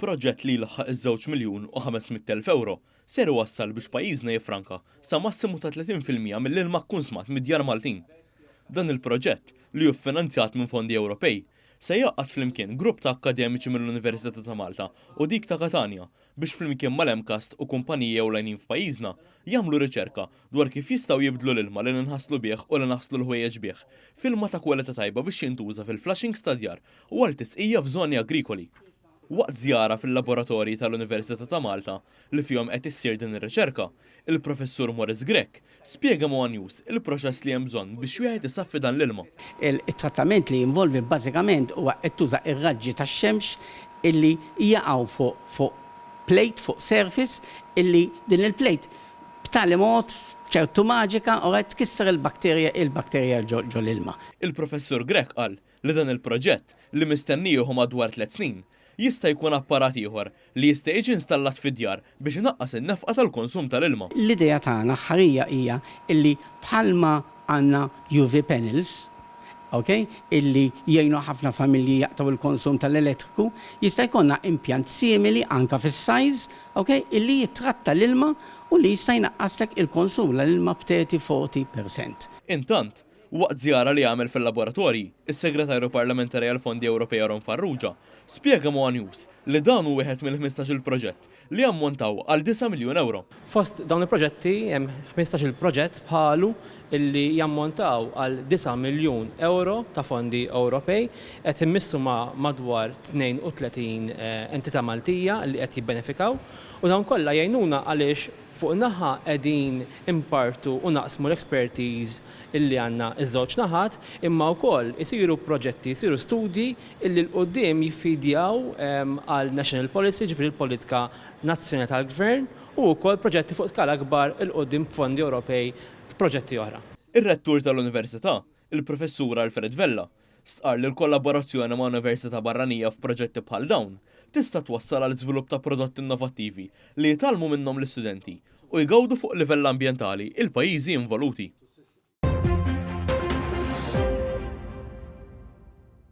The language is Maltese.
Il-proġett li laħħaq €2,500,000 ser iwassal biex pajjiżna jiffranka sa massimu ta' 30% mill-ilma kkun smat mid-djar Maltin. Dan il-proġett li hu ffinanzjat minn fondi Ewropej se jaqqad flimkien grupp ta' akkademiċi mill-Università ta' Malta u dik ta' Catania biex flimkien mal-Emcast u kumpaniji ewlenin f'pajjiżna jagħmlu riċerka dwar kif jistgħu jibdlu l-ilma li ninħasslu bih u li naħslu l-ħwejjeġ bih f'ilma ta' kwalità tajba biex jintuża fil-flushing ta' djar u għal tisqija f'żoni agrikoli. Waqt żjara fil-laboratorji tal-Università ta' Malta li fihom qed issir din ir-riċerka, il-professur Morris Grech spjega ma' News il-proċess li hemm bżonn biex wieħed isaffi dan l-ilma. Il-trattament li jinvolvi bażikament huwa qed tuża ir-raġġi tax-xemx illi jaqgħu fuq plate, fuq surface illi din il-plate b'tali mod ċertu maġika u qed tkisser il-bakterja ġol l-ilma. Il-professur Grech qal li dan il-proġett li mistenniju madwar 3 snin jista' jkun apparat ieħor li jista' jiġi installat fid-djar biex inaqqas in-nefqa tal-konsum tal-ilma. L-idea tagħna ħarija hija illi bħalma għandna UV panels, okay, illi jgħinu ħafna familji jaqtaw il-konsum tal-elettriku, jista' jkollna impjant simili anke fis-size, okay, illi jitratta l-ilma u li jista' jnaqqaslek il-konsum l-ilma b'30-40%. Intant, waqt żjara li għamel fil-laboratorji, is-Segretarju Parlamentari għall-Fondi Ewropej Aron Farrugia spjega ma' News li dan hu wieħed mill-15 proġett li ammontaw għal €9 miljun. Fost dawn il-proġetti hemm 15 proġett bħalu illi jammontaw għal €9 miljun ta' fondi Ewropej qed immissu ma' madwar 32 entità Maltija li qed jibbenefikaw u dawn kollha jgħinuna għaliex fuq naħa qegħdin impartu u naqsmu l-expertise illi għandna iż-żewġ naħat, imma wkoll isiru proġetti, isiru studji illi l-qudiem jiffidjaw għal national policy, ġifieri l-politika nazzjonali tal-gvern, u wkoll proġetti fuq skala kbar il-qudiem fondi Ewropej f'proġetti oħra. Ir-rettur tal-Università, il-Professur Alfred Vella, stqar li l-kollaborazzjoni ma' Università barranija f'proġetti bħal dawn tista' twassal għal żvilupp ta' prodotti innovattivi li jitalmu minnhom l-istudenti u jgawdu fuq livell ambjentali il-pajjiżi involuti.